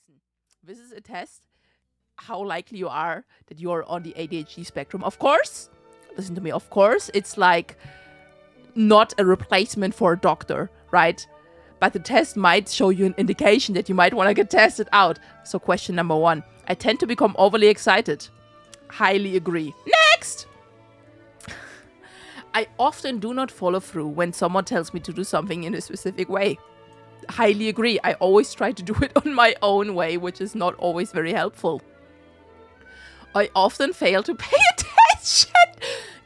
Listen, this is a test how likely you are that you're on the ADHD spectrum. Of course, listen to me, of course, it's like not a replacement for a doctor, right? But the test might show you an indication that you might want to get tested out. So question number 1. I tend to become overly excited. Highly agree. Next! I often do not follow through when someone tells me to do something in a specific way. Highly agree. I always try to do it on my own way, which is not always very helpful. I often fail to pay attention.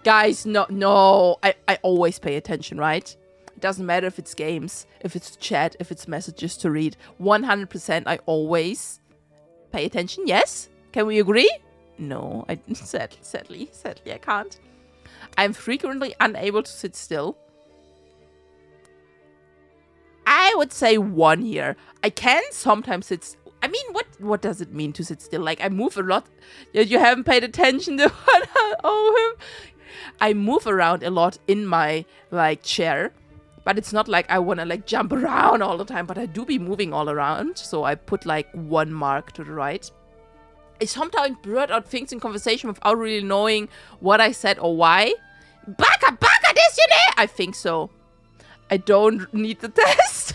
Guys, no. I always pay attention, right? It doesn't matter if it's games, if it's chat, if it's messages to read. 100% I always pay attention. Yes? Can we agree? No, sadly, I can't. I'm frequently unable to sit still. I would say 1 here. I can sometimes sit. I mean, what does it mean to sit still? Like, I move a lot. You haven't paid attention to what I move around a lot in my, like, chair. But it's not like I want to, like, jump around all the time. But I do be moving all around. So I put, like, 1 mark to the right. I sometimes blurt out things in conversation without really knowing what I said or why. Baka, this, you know? I think so. I don't need the test.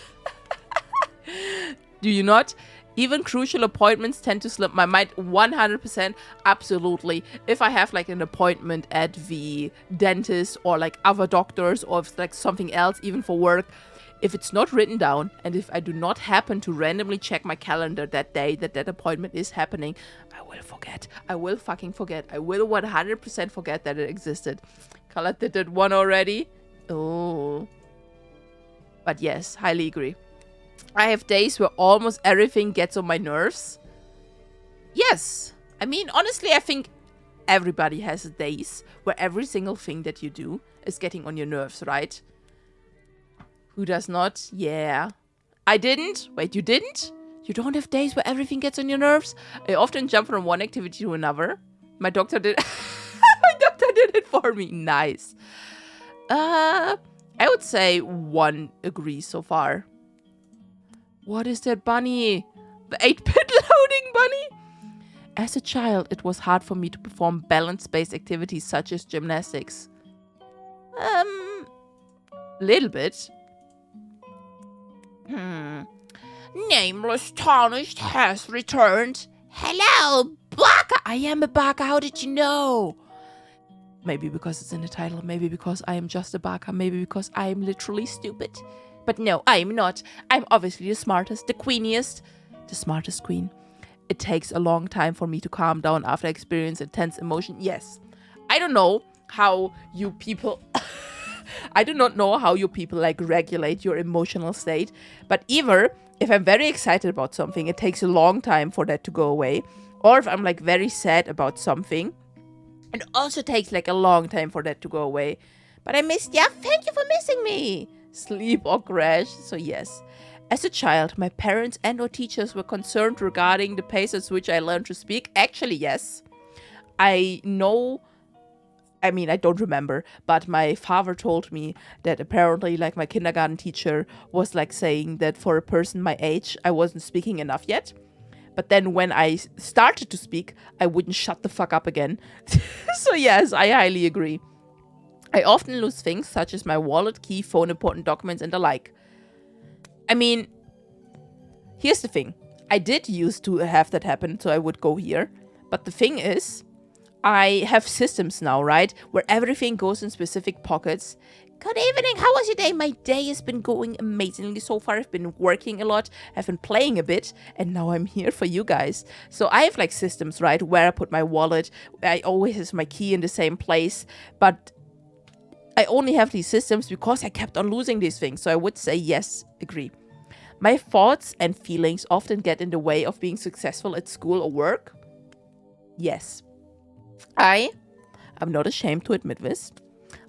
Do you not? Even crucial appointments tend to slip my mind. 100%, absolutely. If I have like an appointment at the dentist or like other doctors or if it's like something else, even for work, if it's not written down and if I do not happen to randomly check my calendar that day that appointment is happening, I will forget. I will fucking forget. I will 100% forget that it existed. Carla did that one already. Oh. But yes, highly agree. I have days where almost everything gets on my nerves. Yes. I mean, honestly, I think everybody has days where every single thing that you do is getting on your nerves, right? Who does not? Yeah. I didn't. Wait, you didn't? You don't have days where everything gets on your nerves? I often jump from one activity to another. My doctor did My doctor did it for me. Nice. I would say 1 agrees so far. What is that bunny? The 8-bit loading bunny? As a child, it was hard for me to perform balance-based activities such as gymnastics. Little bit. Nameless Tarnished has returned. Hello, Baka! I am a Baka, how did you know? Maybe because it's in the title, maybe because I am just a Baka, maybe because I am literally stupid. But no, I am not. I'm obviously the smartest, the queeniest, the smartest queen. It takes a long time for me to calm down after I experience intense emotion. Yes. I don't know how you people... I do not know how you people like regulate your emotional state. But either if I'm very excited about something, it takes a long time for that to go away. Or if I'm like very sad about something, it also takes like a long time for that to go away. But I missed ya. Thank you for missing me. Sleep or crash. So yes. As a child, my parents and or teachers were concerned regarding the pace at which I learned to speak. Actually, yes. I know... I mean, I don't remember, but my father told me that apparently, like, my kindergarten teacher was, like, saying that for a person my age, I wasn't speaking enough yet. But then when I started to speak, I wouldn't shut the fuck up again. So yes, I highly agree. I often lose things such as my wallet, key, phone, important documents, and the like. I mean, here's the thing. I did used to have that happen, so I would go here. But the thing is, I have systems now, right? Where everything goes in specific pockets. Good evening, how was your day? My day has been going amazingly so far. I've been working a lot, I've been playing a bit, and now I'm here for you guys. So I have like systems, right? Where I put my wallet. I always have my key in the same place. But I only have these systems because I kept on losing these things. So I would say yes, agree. My thoughts and feelings often get in the way of being successful at school or work. Yes. I am not ashamed to admit this.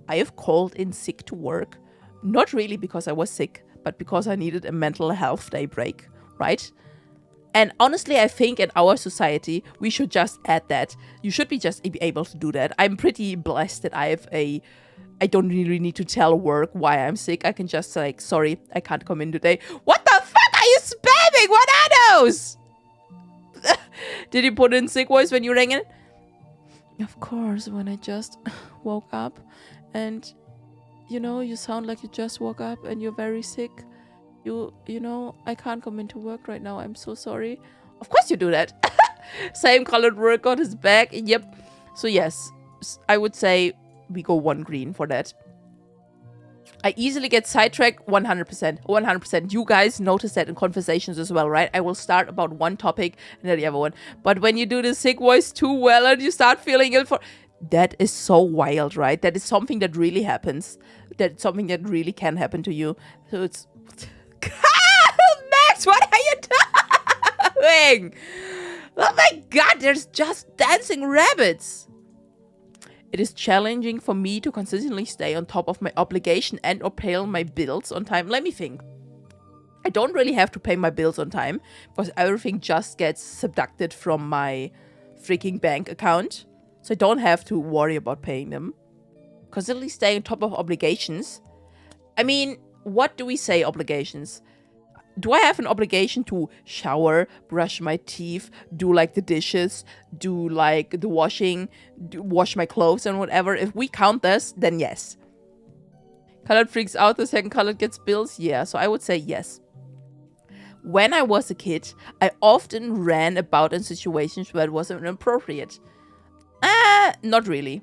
I have called in sick to work, not really because I was sick, but because I needed a mental health day break, right? And honestly, I think in our society, we should just add that. You should be just be able to do that. I'm pretty blessed that I don't really need to tell work why I'm sick. I can just say, like, sorry, I can't come in today. What the fuck are you spamming? What are those? Did you put in sick voice when you rang in? Of course, when I just woke up and, you know, you sound like you just woke up and you're very sick. You know, I can't come into work right now. I'm so sorry. Of course you do that. Same colored workout is back. Yep. So yes, I would say we go 1 green for that. I easily get sidetracked 100%. 100%. You guys notice that in conversations as well, right? I will start about one topic and then the other one. But when you do the sick voice too well and you start feeling ill for... That is so wild, right? That is something that really happens. That's something that really can happen to you. So it's... Max, what are you doing? Oh my god, there's just dancing rabbits. It is challenging for me to consistently stay on top of my obligation and or pay my bills on time. Let me think. I don't really have to pay my bills on time because everything just gets subtracted from my freaking bank account. So I don't have to worry about paying them. Constantly stay on top of obligations. I mean, what do we say obligations? Do I have an obligation to shower, brush my teeth, do like the dishes, do like the washing, wash my clothes and whatever? If we count this, then yes. Colored freaks out, the second colored gets bills? Yeah, so I would say yes. When I was a kid, I often ran about in situations where it was inappropriate. Not really.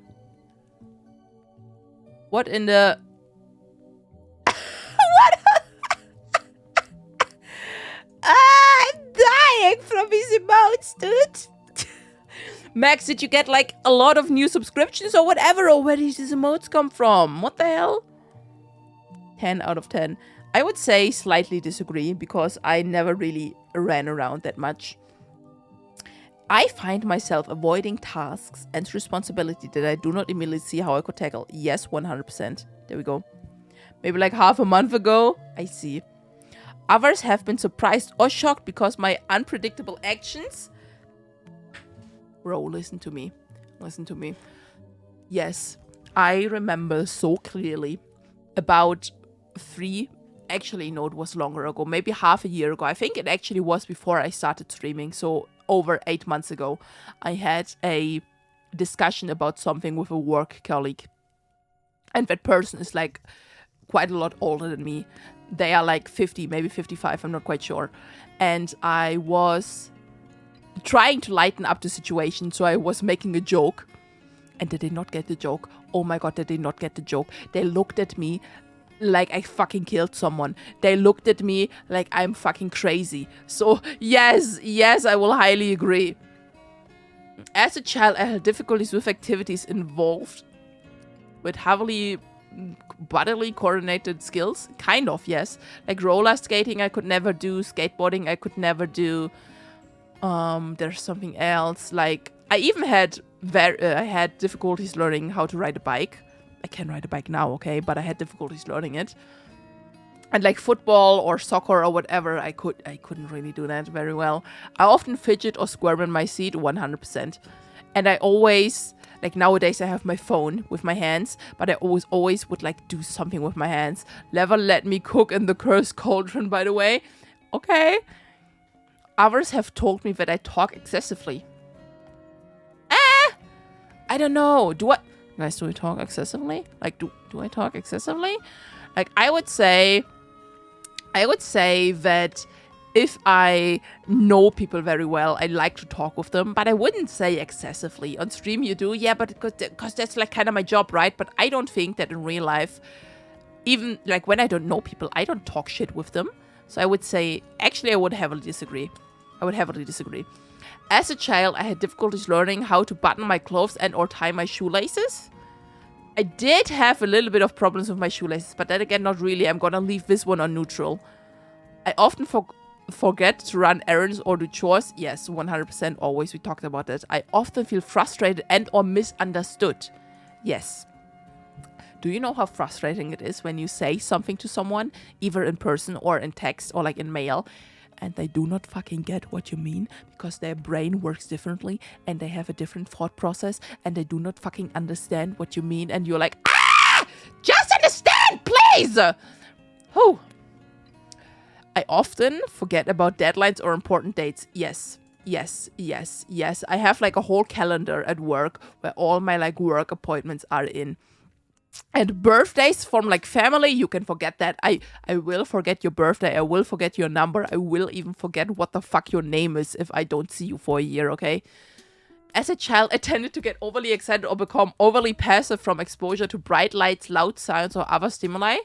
What in the... I'm dying from these emotes, dude. Max, did you get like a lot of new subscriptions or whatever? Or where did these emotes come from? What the hell? 10 out of 10. I would say slightly disagree because I never really ran around that much. I find myself avoiding tasks and responsibility that I do not immediately see how I could tackle. Yes, 100%. There we go. Maybe like half a month ago. I see. Others have been surprised or shocked because my unpredictable actions. Bro, listen to me. Listen to me. Yes, I remember so clearly about 3, actually no, it was longer ago, maybe half a year ago. I think it actually was before I started streaming, so over 8 months ago. I had a discussion about something with a work colleague. And that person is like quite a lot older than me. They are like 50, maybe 55, I'm not quite sure. And I was trying to lighten up the situation, so I was making a joke. And they did not get the joke. Oh my god, they did not get the joke. They looked at me like I fucking killed someone. They looked at me like I'm fucking crazy. So yes, I will highly agree. As a child, I had difficulties with activities involved with heavily bodily coordinated skills. Kind of, yes. Like roller skating, I could never do. Skateboarding, I could never do. There's something else. Like, I even had I had difficulties learning how to ride a bike. I can ride a bike now, okay? But I had difficulties learning it. And like football or soccer or whatever, I couldn't really do that very well. I often fidget or squirm in my seat 100%. And I always... Like nowadays I have my phone with my hands, but I always would like do something with my hands. Never let me cook in the cursed cauldron, by the way. Okay. Others have told me that I talk excessively. I don't know. Guys, do I talk excessively? Like, do I talk excessively? Like, I would say that if I know people very well, I like to talk with them, but I wouldn't say excessively. On stream you do, yeah, but because that's like kind of my job, right? But I don't think that in real life, even like when I don't know people, I don't talk shit with them. So I would say, actually, I would heavily disagree. As a child, I had difficulties learning how to button my clothes and or tie my shoelaces. I did have a little bit of problems with my shoelaces, but then again, not really. I'm gonna leave this one on neutral. I often forget to run errands or do chores. Yes, 100% always. We talked about that. I often feel frustrated and or misunderstood. Yes. Do you know how frustrating it is when you say something to someone, either in person or in text or like in mail, and they do not fucking get what you mean because their brain works differently and they have a different thought process and they do not fucking understand what you mean and you're like, just understand, please! Whew. I often forget about deadlines or important dates. Yes, Yes, yes, yes. I have like a whole calendar at work where all my like work appointments are in. And birthdays from like family, you can forget that. I will forget your birthday. I will forget your number. I will even forget what the fuck your name is if I don't see you for a year, okay? As a child, I tended to get overly excited or become overly passive from exposure to bright lights, loud sounds, or other stimuli.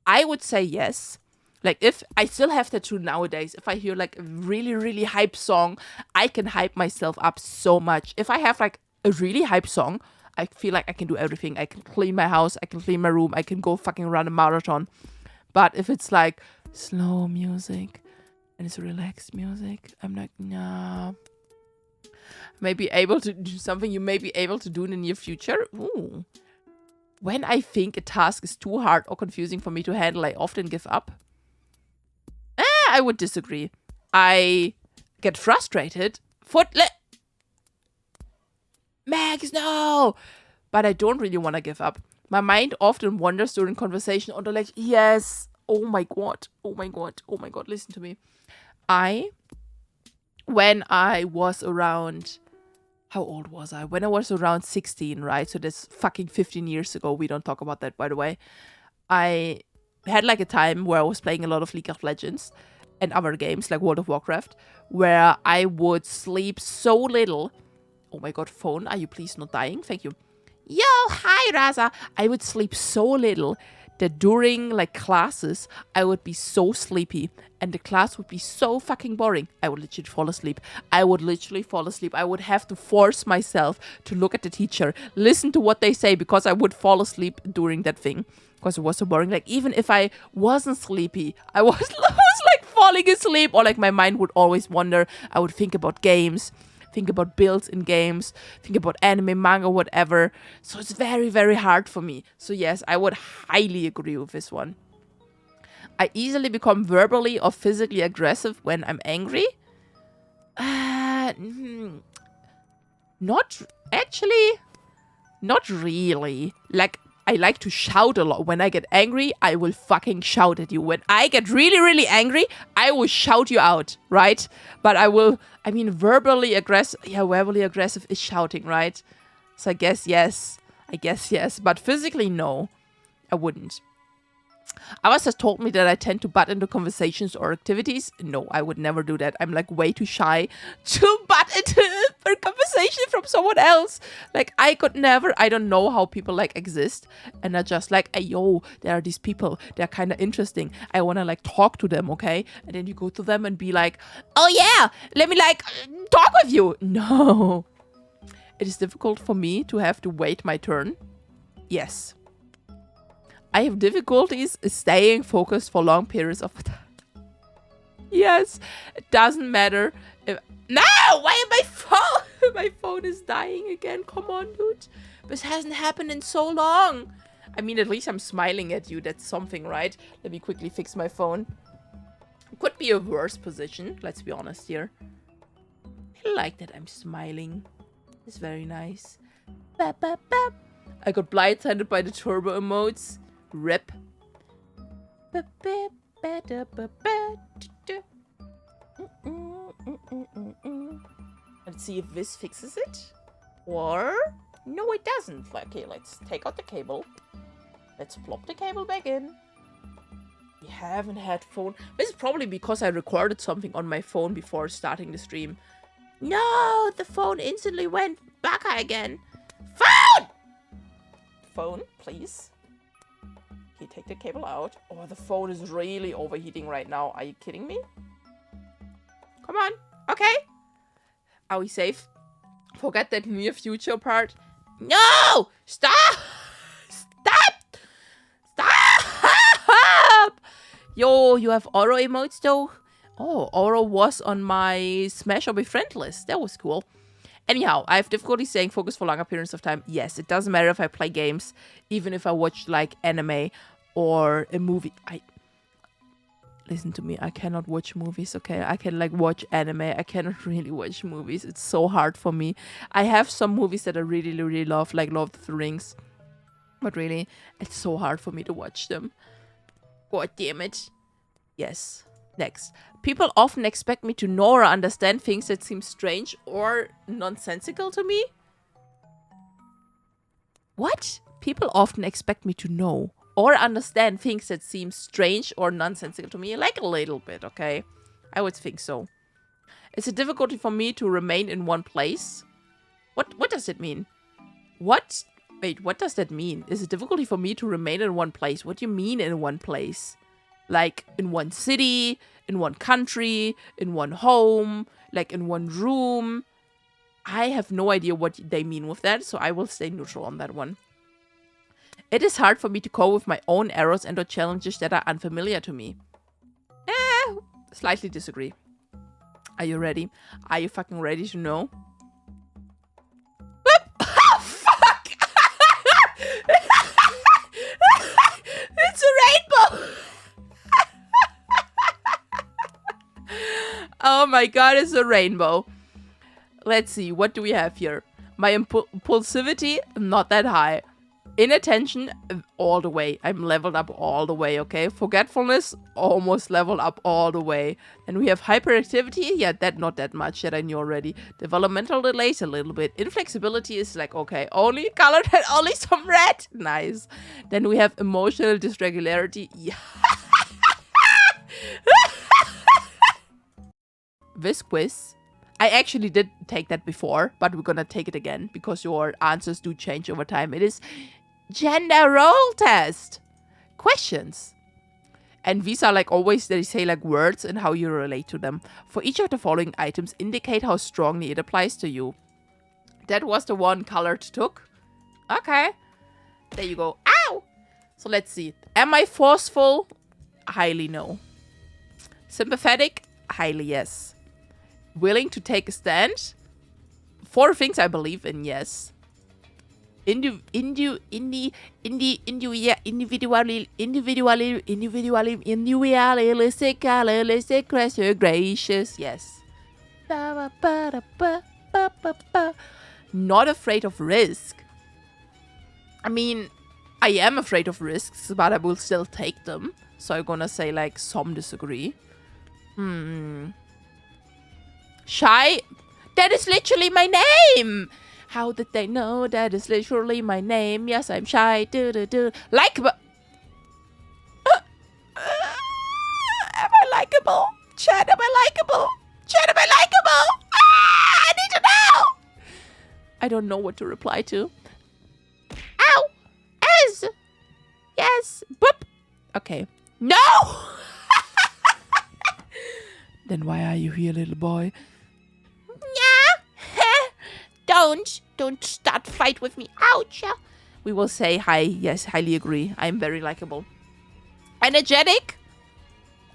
I would say yes. Like, if I still have that too nowadays, if I hear like a really, really hype song, I can hype myself up so much. If I have like a really hype song, I feel like I can do everything. I can clean my house, I can clean my room, I can go fucking run a marathon. But if it's like slow music and it's relaxed music, I'm like, nah. Maybe able to do something you may be able to do in the near future. Ooh. When I think a task is too hard or confusing for me to handle, I often give up. I would disagree. I get frustrated. Max, no! But I don't really want to give up. My mind often wanders during conversation on the like, yes, oh my god, oh my god, oh my god, listen to me. When I was around, how old was I? When I was around 16, right? So that's fucking 15 years ago. We don't talk about that, by the way. I had like a time where I was playing a lot of League of Legends and other games like World of Warcraft, where I would sleep so little. Oh my god, phone, are you please not dying? Thank you. Yo, hi Raza. I would sleep so little that during like classes, I would be so sleepy and the class would be so fucking boring. I would literally fall asleep. I would have to force myself to look at the teacher, listen to what they say, because I would fall asleep during that thing because it was so boring. Like, even if I wasn't sleepy, I was like falling asleep, or like my mind would always wander. I would think about games, think about builds in games, think about anime, manga, whatever. So it's very, very hard for me. So yes, I would highly agree with this one. I easily become verbally or physically aggressive when I'm angry. Not really. Like, I like to shout a lot. When I get angry, I will fucking shout at you. When I get really, really angry, I will shout you out, right? But verbally aggressive. Yeah, verbally aggressive is shouting, right? So I guess yes. But physically, no. I wouldn't. Others has told me that I tend to butt into conversations or activities. No, I would never do that. I'm like way too shy to butt into a conversation from someone else. Like, I could never. I don't know how people like exist and are just like, hey, yo, there are these people. They're kind of interesting. I want to like talk to them, okay? And then you go to them and be like, oh yeah, let me like talk with you. No. It is difficult for me to have to wait my turn. Yes. I have difficulties staying focused for long periods of time. Yes, it doesn't matter. No, why am my phone? My phone is dying again. Come on, dude. This hasn't happened in so long. I mean, at least I'm smiling at you. That's something, right? Let me quickly fix my phone. Could be a worse position. Let's be honest here. I like that I'm smiling. It's very nice. I got blindsided by the turbo emotes. Rip. Let's see if this fixes it. Or no, it doesn't. Okay, let's take out the cable. Let's plop the cable back in. We haven't had phone. This is probably because I recorded something on my phone before starting the stream. No, the phone instantly went back again. Phone! Phone, please. Okay, take the cable out. Oh, the phone is really overheating right now. Are you kidding me? Come on. Okay. Are we safe? Forget that near future part. No! Stop! Stop! Stop! Yo, you have Oro emotes though? Oh, Oro was on my Smash or Befriend list. That was cool. Anyhow, I have difficulty staying focused for longer periods of time. Yes, it doesn't matter if I play games, even if I watch like anime or a movie. Listen to me, I cannot watch movies, okay? I can like watch anime. I cannot really watch movies. It's so hard for me. I have some movies that I really, really love, like Lord of the Rings. But really, it's so hard for me to watch them. God damn it. Yes. Next. People often expect me to know or understand things that seem strange or nonsensical to me. What? People often expect me to know or understand things that seem strange or nonsensical to me. Like a little bit, okay? I would think so. It's a difficulty for me to remain in one place. What does it mean? What? Wait, what does that mean? It's a difficulty for me to remain in one place. What do you mean in one place? Like in one city, in one country, in one home, like in one room. I have no idea what they mean with that, so I will stay neutral on that one. It is hard for me to cope with my own errors and or challenges that are unfamiliar to me. Slightly disagree. Are you ready? Are you fucking ready to know? Oh, fuck! It's a rainbow! Oh my god, it's a rainbow. Let's see, what do we have here? My impulsivity, not that high. Inattention, all the way. I'm leveled up all the way, okay? Forgetfulness, almost leveled up all the way. And we have hyperactivity, yeah, that not that much, that I knew already. Developmental delays, a little bit. Inflexibility is like, okay, only colored and only some red. Nice. Then we have emotional dysregularity. Yeah. This quiz, I actually did take that before, but we're gonna take it again because your answers do change over time. It is gender role test questions. And these are like always, they say like words and how you relate to them. For each of the following items, indicate how strongly it applies to you. That was the one Colored took. Okay. There you go. Ow! So let's see. Am I forceful? Highly no. Sympathetic? Highly yes. Willing to take a stand? 4 things I believe in, yes. Individualistic, gracious, yes. Not afraid of risk. I mean, I am afraid of risks, but I will still take them. So I'm gonna say like some disagree. Shy? That is literally my name! How did they know that is literally my name? Yes, I'm shy. Likeable. Am I likable? Chat, am I likable? Chat, am I likable? I need to know! I don't know what to reply to. Ow! Yes! Yes! Boop! Okay. No! Then why are you here, little boy? Don't start fight with me. Ouch. We will say hi. Yes, highly agree. I'm very likable. Energetic.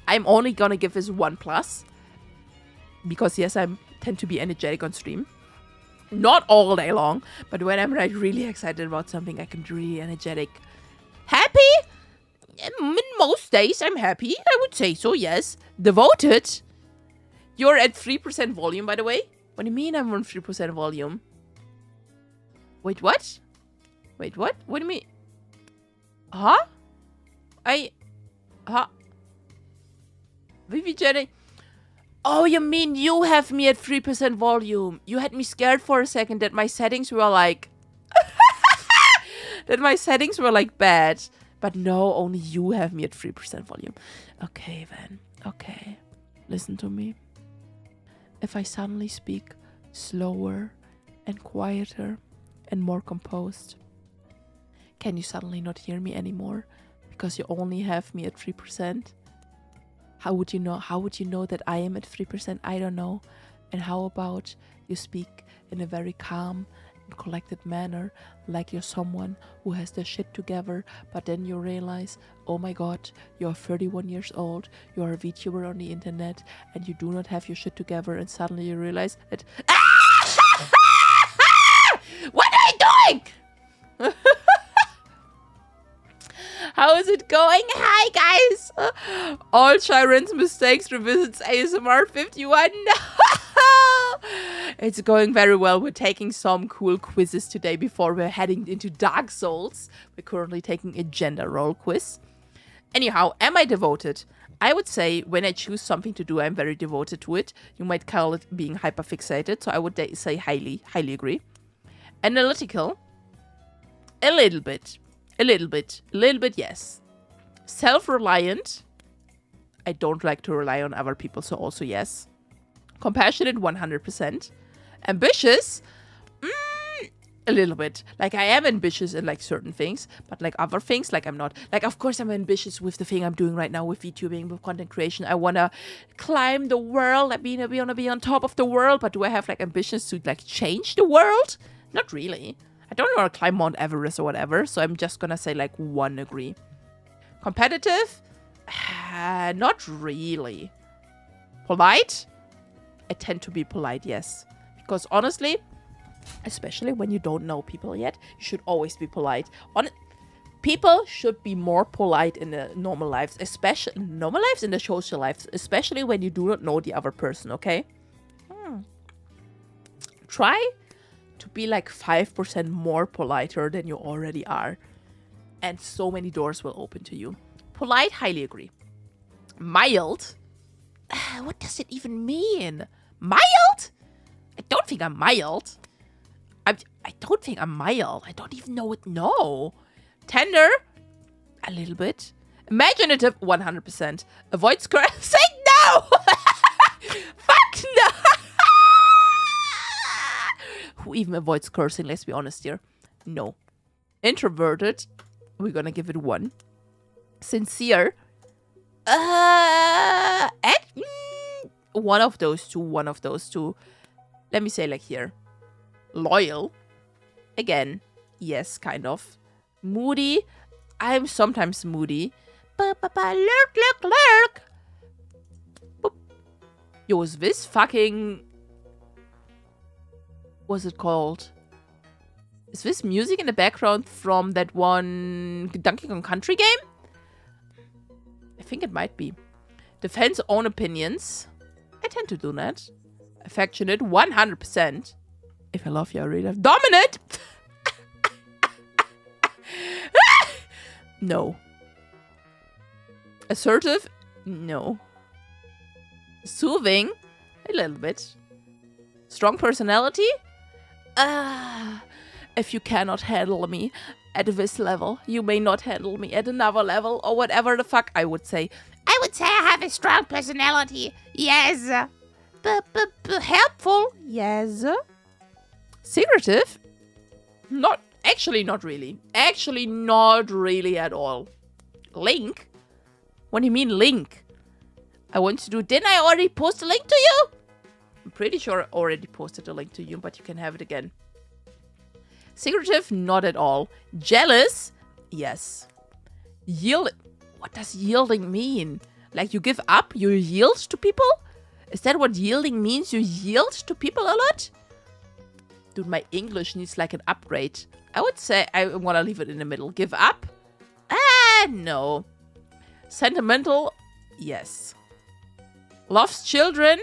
I'm only gonna give this 1+. Because yes, I tend to be energetic on stream. Not all day long, but when I'm like really excited about something, I can be really energetic. Happy? In most days, I'm happy. I would say so, yes. Devoted. You're at 3% volume, by the way. What do you mean I'm on 3% volume? Wait, what? Wait, what? What do you mean? Huh? Huh? Vivi Jenny? Oh, you mean you have me at 3% volume. You had me scared for a second that my settings were like... that my settings were like bad. But no, only you have me at 3% volume. Okay, then. Okay. Listen to me. If I suddenly speak slower and quieter and more composed, can you suddenly not hear me anymore because you only have me at 3%? How would you know? How would you know that I am at 3%? I don't know. And how about you speak in a very calm and collected manner, like you're someone who has their shit together, but then you realize, oh my god, you're 31 years old, you're a VTuber on the internet, and you do not have your shit together, and suddenly you realize that... What am I doing? How is it going? Hi, guys. All Shyren's mistakes revisits ASMR 51. It's going very well. We're taking some cool quizzes today before we're heading into Dark Souls. We're currently taking a gender role quiz. Anyhow, am I devoted? I would say when I choose something to do, I'm very devoted to it. You might call it being hyperfixated. So I would say highly agree. Analytical. A little bit, yes. Self-reliant. I don't like to rely on other people, so also yes. Compassionate, 100%. Ambitious, a little bit. Like, I am ambitious in, like, certain things, but, like, other things, like, I'm not. Like, of course, I'm ambitious with the thing I'm doing right now with VTubing, with content creation. I want to climb the world. I want to be on top of the world, but do I have, like, ambitions to, like, change the world? Not really. I don't want to climb Mount Everest or whatever, so I'm just going to say, like, 1 agree. Competitive? Not really. Polite? I tend to be polite, yes. Because honestly, especially when you don't know people yet, you should always be polite. People should be more polite in their normal lives, especially in the social lives, especially when you do not know the other person, okay? Try to be like 5% more politer than you already are. And so many doors will open to you. Polite, highly agree. Mild? What does it even mean? Mild? I don't think I'm mild. I don't think I'm mild. I don't even know it. No. Tender? A little bit. Imaginative? 100%. Avoid say no! Fuck no! Who even avoids cursing? Let's be honest here. No. Introverted? We're gonna give it 1. Sincere? One of those two. Let me say like here. Loyal? Again, yes, kind of. Moody? I'm sometimes moody. Lurk. Boop. Yo, is this fucking... What's it called? Is this music in the background from that one Donkey Kong Country game? I think it might be. Defends own opinions. I tend to do that. Affectionate, 100%. If I love you, I read it. Dominant! No. Assertive? No. Soothing? A little bit. Strong personality? If you cannot handle me at this level, you may not handle me at another level, or whatever the fuck I would say. I would say I have a strong personality. Yes. Helpful. Yes. Secretive? Not really. Actually, not really at all. Link? What do you mean link? I want to do... Didn't I already post a link to you? I'm pretty sure I already posted a link to you, but you can have it again. Secretive? Not at all. Jealous? Yes. Yield... What does yielding mean? Like you give up? You yield to people? Is that what yielding means? You yield to people a lot? Dude, my English needs like an upgrade. I would say I want to leave it in the middle. Give up? No. Sentimental? Yes. Loves children?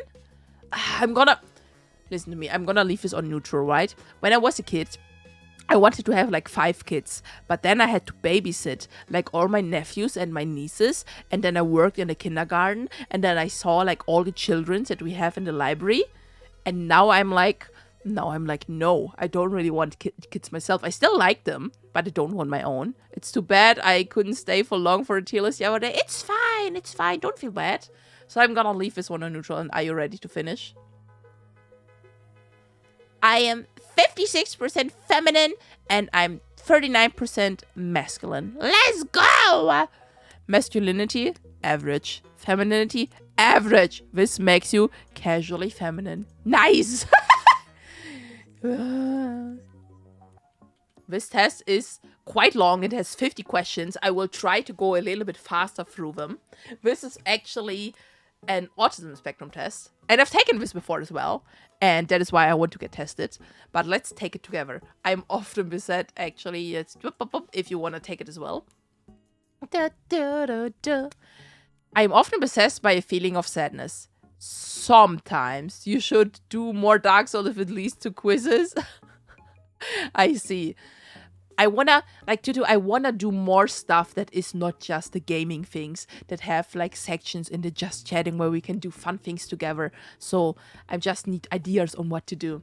Listen to me. I'm gonna leave this on neutral, right? When I was a kid, I wanted to have like 5 kids, but then I had to babysit like all my nephews and my nieces, and then I worked in a kindergarten, and then I saw like all the children that we have in the library, and now I'm like, no, I don't really want kids myself. I still like them, but I don't want my own. It's too bad I couldn't stay for long for a TLS the other day. It's fine, don't feel bad. So I'm gonna leave this one on neutral, and are you ready to finish? I am 56% feminine, and I'm 39% masculine. Let's go! Masculinity, average. Femininity, average. This makes you casually feminine. Nice! This test is quite long. It has 50 questions. I will try to go a little bit faster through them. This is actually an autism spectrum test. And I've taken this before as well. And that is why I want to get tested. But let's take it together. I'm often beset, actually. It's if you want to take it as well. I am often possessed by a feeling of sadness. Sometimes. You should do more Dark Souls if it leads to quizzes. I see. I wanna I wanna do more stuff that is not just the gaming things, that have like sections in the just chatting where we can do fun things together. So I just need ideas on what to do.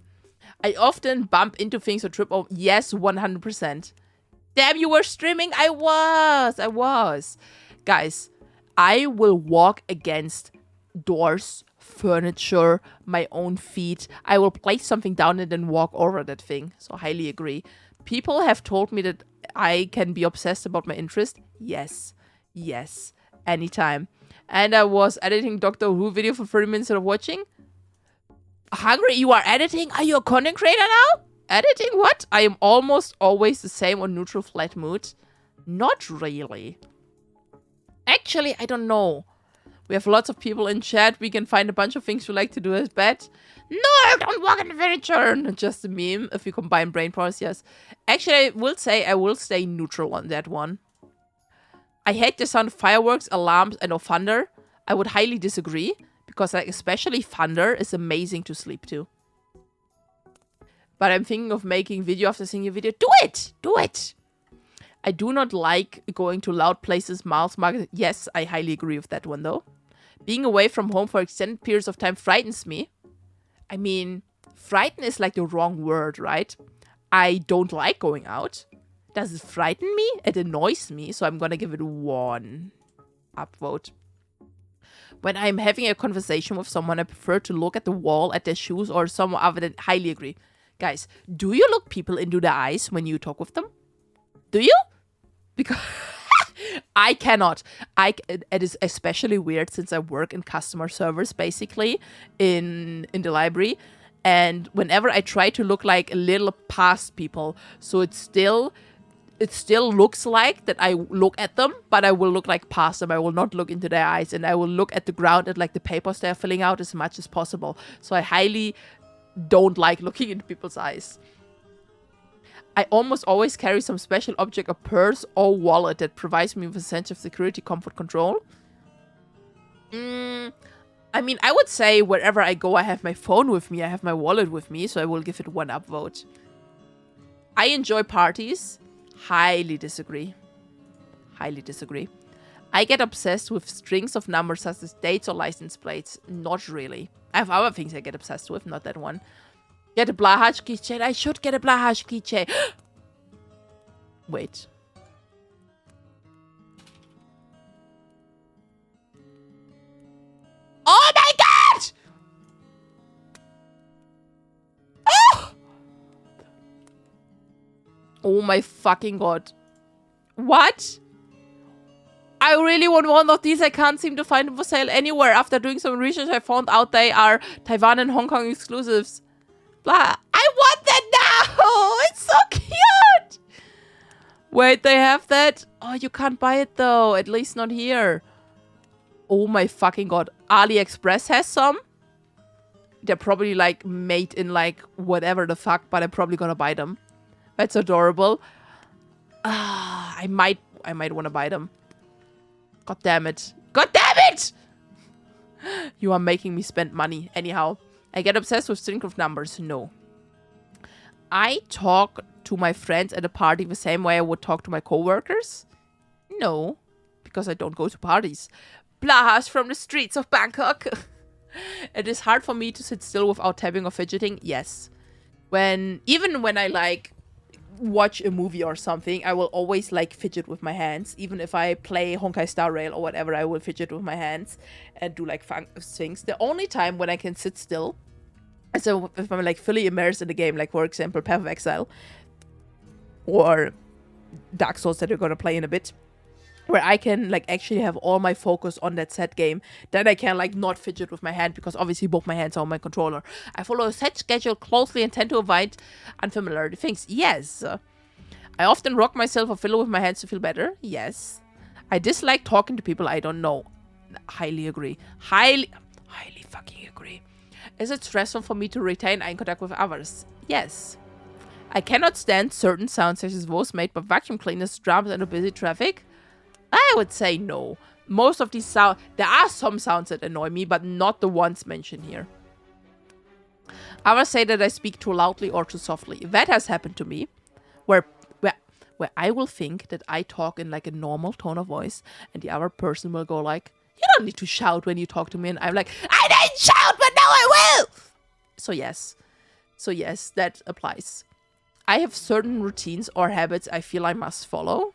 I often bump into things or trip over. Yes, 100%. Damn, you were streaming? I was. Guys, I will walk against doors, furniture, my own feet. I will place something down and then walk over that thing. So highly agree. People have told me that I can be obsessed about my interest. Yes. Anytime. And I was editing Doctor Who video for 30 minutes of watching. Hungry, you are editing? Are you a content creator now? Editing what? I am almost always the same on neutral flat mood. Not really. Actually, I don't know. We have lots of people in chat. We can find a bunch of things we like to do as bed. No, don't walk in the furniture. Just a meme. If we combine brain powers, yes. Actually, I will say I will stay neutral on that one. I hate the sound of fireworks, alarms, and of thunder. I would highly disagree. Because like, especially thunder is amazing to sleep to. But I'm thinking of making video after seeing your video. Do it! I do not like going to loud places, malls, markets. Yes, I highly agree with that one though. Being away from home for extended periods of time frightens me. I mean, frighten is like the wrong word, right? I don't like going out. Does it frighten me? It annoys me, so I'm gonna give it 1 upvote. When I'm having a conversation with someone, I prefer to look at the wall, at their shoes, or someone other than. Highly agree. Guys, do you look people into the eyes when you talk with them? Do you? Because I cannot. It is especially weird since I work in customer service, basically, in the library. And whenever I try to look like a little past people, so it still looks like that I look at them, but I will look like past them. I will not look into their eyes, and I will look at the ground at like the papers they're filling out as much as possible. So I highly don't like looking into people's eyes. I almost always carry some special object, a purse or wallet that provides me with a sense of security, comfort, control. I mean, I would say wherever I go, I have my phone with me, I have my wallet with me, so I will give it 1 upvote. I enjoy parties. Highly disagree. I get obsessed with strings of numbers such as dates or license plates. Not really. I have other things I get obsessed with, not that one. Get a Blahaj keychain. I should get a Blahaj keychain. Wait. Oh my god! Oh my fucking god. What? I really want one of these. I can't seem to find them for sale anywhere. After doing some research, I found out they are Taiwan and Hong Kong exclusives. Blah. I want that now! It's so cute! Wait, they have that? Oh, you can't buy it though. At least not here. Oh my fucking god. AliExpress has some. They're probably like made in like whatever the fuck, but I'm probably gonna buy them. That's adorable. I might want to buy them. God damn it. God damn it! You are making me spend money. Anyhow, I get obsessed with string of numbers. No. I talk to my friends at a party the same way I would talk to my coworkers. No, because I don't go to parties. Blahas from the streets of Bangkok. It is hard for me to sit still without tapping or fidgeting. Yes. Even when I like watch a movie or something, I will always like fidget with my hands. Even if I play Honkai Star Rail or whatever, I will fidget with my hands and do like fun things. The only time when I can sit still is if I'm like fully immersed in the game, like for example Path of Exile or Dark Souls that we're gonna play in a bit, where I can like actually have all my focus on that set game. Then I can like not fidget with my hand, because obviously both my hands are on my controller. I follow a set schedule closely and tend to avoid unfamiliar things. Yes. I often rock myself or fiddle with my hands to feel better. Yes. I dislike talking to people I don't know. Highly agree. Highly fucking agree. Is it stressful for me to retain eye contact with others? Yes. I cannot stand certain sounds such as those made by vacuum cleaners, drums, and a busy traffic. I would say no. Most of these sounds, there are some sounds that annoy me, but not the ones mentioned here. Others say that I speak too loudly or too softly. That has happened to me, where where I will think that I talk in like a normal tone of voice, and the other person will go like, you don't need to shout when you talk to me. And I'm like, I didn't shout, but now I will. So yes, that applies. I have certain routines or habits I feel I must follow.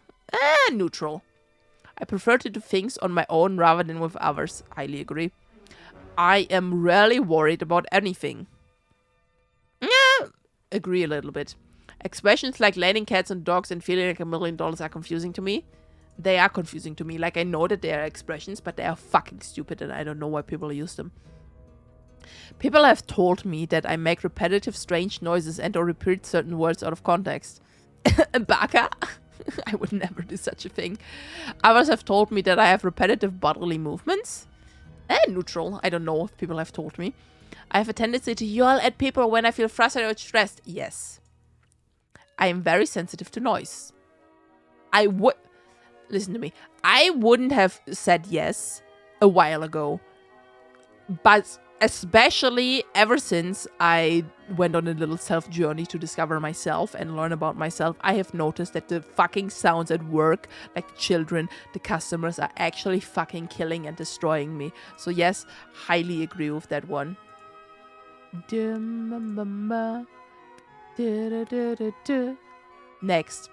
Neutral. I prefer to do things on my own rather than with others. Highly agree. I am rarely worried about anything. Agree a little bit. Expressions like landing cats on dogs and feeling like $1 million are confusing to me. They are confusing to me. Like, I know that they are expressions, but they are fucking stupid and I don't know why people use them. People have told me that I make repetitive strange noises and or repeat certain words out of context. Baka? I would never do such a thing. Others have told me that I have repetitive bodily movements. Neutral. I don't know if people have told me. I have a tendency to yell at people when I feel frustrated or stressed. Yes. I am very sensitive to noise. Listen to me. I wouldn't have said yes a while ago. But especially ever since I went on a little self-journey to discover myself and learn about myself, I have noticed that the fucking sounds at work, like children, the customers, are actually fucking killing and destroying me. So yes, highly agree with that one. Next.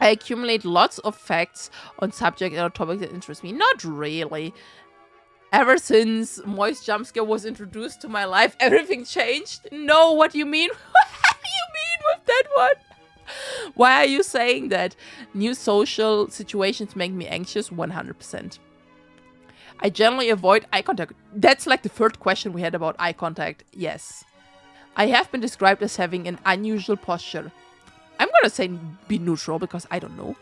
I accumulate lots of facts on subject or topics that interest me. Not really. Ever since Moist Jumpscare was introduced to my life, everything changed. No, what do you mean? What do you mean with that one? Why are you saying that? New social situations make me anxious? 100%. I generally avoid eye contact. That's like the third question we had about eye contact. Yes. I have been described as having an unusual posture. I'm gonna say be neutral because I don't know.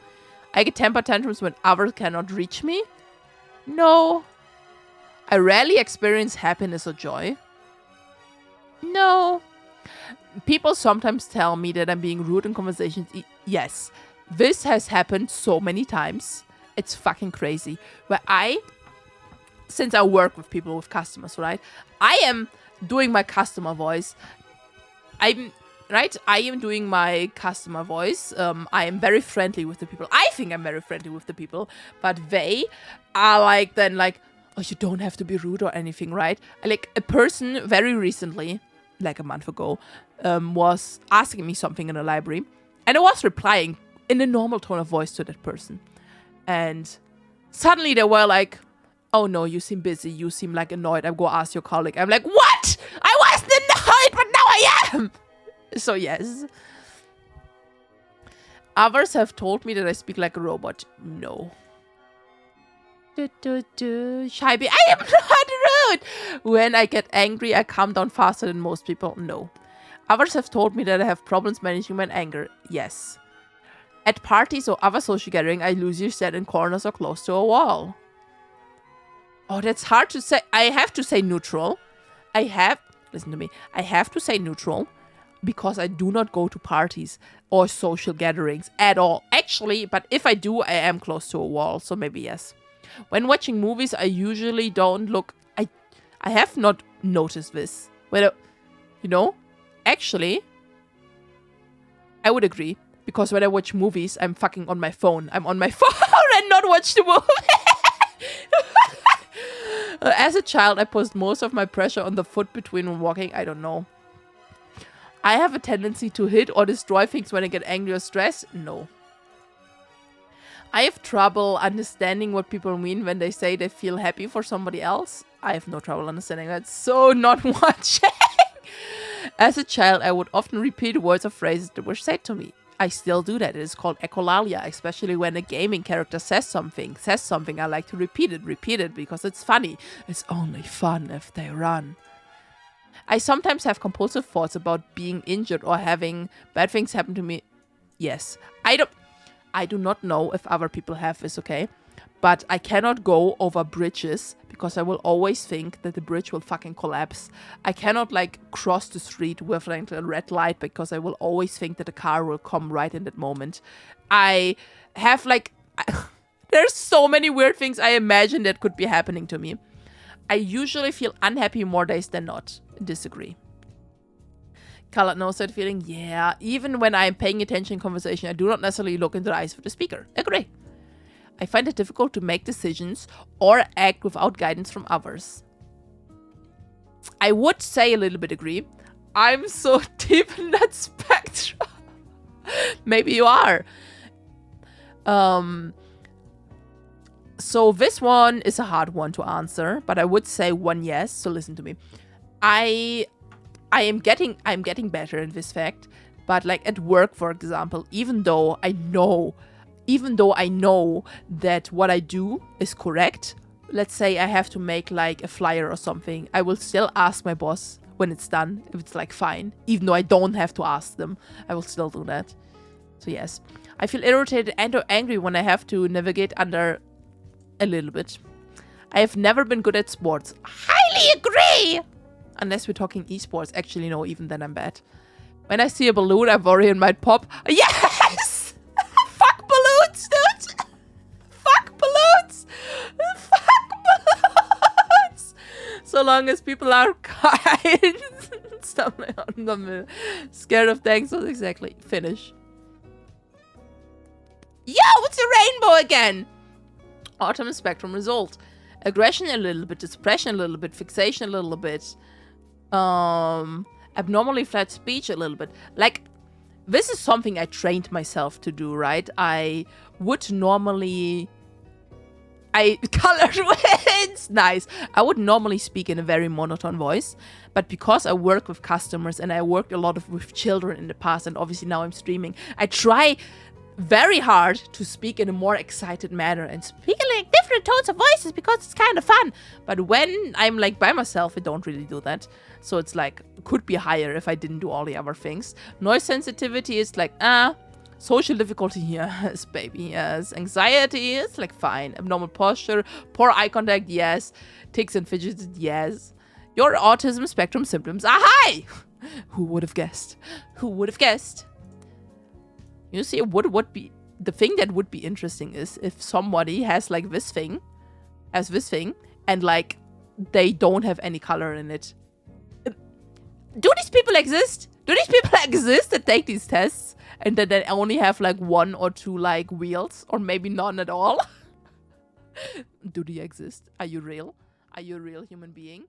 I get temper tantrums when others cannot reach me. No. I rarely experience happiness or joy. No. People sometimes tell me that I'm being rude in conversations. Yes. This has happened so many times. It's fucking crazy. Since I work with people, with customers, right? I am doing my customer voice. I am doing my customer voice. I am very friendly with the people. I think I'm very friendly with the people. But they are like, oh, you don't have to be rude or anything, right? Like, a person very recently, like a month ago, was asking me something in the library. And I was replying in a normal tone of voice to that person. And suddenly they were like, oh no, you seem busy. You seem like annoyed. I'll go ask your colleague. I'm like, what? I wasn't annoyed, but now I am. So yes. Others have told me that I speak like a robot. No. Shybe, I am not rude. When I get angry, I calm down faster than most people. No. Others have told me that I have problems managing my anger. Yes. At parties or other social gatherings, I usually sit in corners or close to a wall. Oh, that's hard to say. I have to say neutral. Listen to me. I have to say neutral because I do not go to parties or social gatherings at all. Actually, but if I do, I am close to a wall. So maybe yes. When watching movies, I usually don't look. I have not noticed this. Actually, I would agree. Because when I watch movies, I'm fucking on my phone. I'm on my phone and not watch the movie. As a child, I posed most of my pressure on the foot between walking. I don't know. I have a tendency to hit or destroy things when I get angry or stressed. No. I have trouble understanding what people mean when they say they feel happy for somebody else. I have no trouble understanding that. So not watching. As a child, I would often repeat words or phrases that were said to me. I still do that. It is called echolalia, especially when a gaming character says something. I like to repeat it because it's funny. It's only fun if they run. I sometimes have compulsive thoughts about being injured or having bad things happen to me. Yes. I do not know if other people have this, okay? But I cannot go over bridges because I will always think that the bridge will fucking collapse. I cannot cross the street with a red light because I will always think that a car will come right in that moment. I have there's so many weird things I imagine that could be happening to me. I usually feel unhappy more days than not. Disagree. Colored nose that feeling. Yeah. Even when I'm paying attention in conversation, I do not necessarily look into the eyes of the speaker. Agree. I find it difficult to make decisions or act without guidance from others. I would say a little bit agree. I'm so deep in that spectrum. Maybe you are. So this one is a hard one to answer, but I would say one yes. So listen to me. I'm getting better in this fact, but like at work, for example, even though I know that what I do is correct, let's say I have to make like a flyer or something, I will still ask my boss when it's done if it's like fine, even though I don't have to ask them. I will still do that. So yes, I feel irritated and or angry when I have to navigate under a little bit. I have never been good at sports. Highly agree! Unless we're talking esports. Actually, no, even then I'm bad. When I see a balloon, I worry it might pop. Yes! Fuck balloons, dude! Fuck balloons! Fuck balloons! So long as people are kind. Stop me on the scared of dinosaurs. Exactly. Finish. Yo, it's a rainbow again! Autism spectrum result. Aggression a little bit, depression a little bit, fixation a little bit. Abnormally flat speech a little bit. Like, this is something I trained myself to do, right? I would normally... Colored wins! Nice. I would normally speak in a very monotone voice, but because I work with customers and I worked a lot with children in the past, and obviously now I'm streaming, I try very hard to speak in a more excited manner and speak in like different tones of voices because it's kind of fun. But when I'm like by myself, I don't really do that. So it's like, could be higher if I didn't do all the other things. Noise sensitivity is like, social difficulty, yes, baby, yes. Anxiety is like fine. Abnormal posture, poor eye contact, yes. Tics and fidgets, yes. Your autism spectrum symptoms are high. Who would have guessed? Who would have guessed? You see, what would be the thing that would be interesting is if somebody has like this thing, and like they don't have any color in it. Do these people exist? Do these people exist that take these tests and that they only have like 1 or 2 like wheels, or maybe none at all? Do they exist? Are you real? Are you a real human being?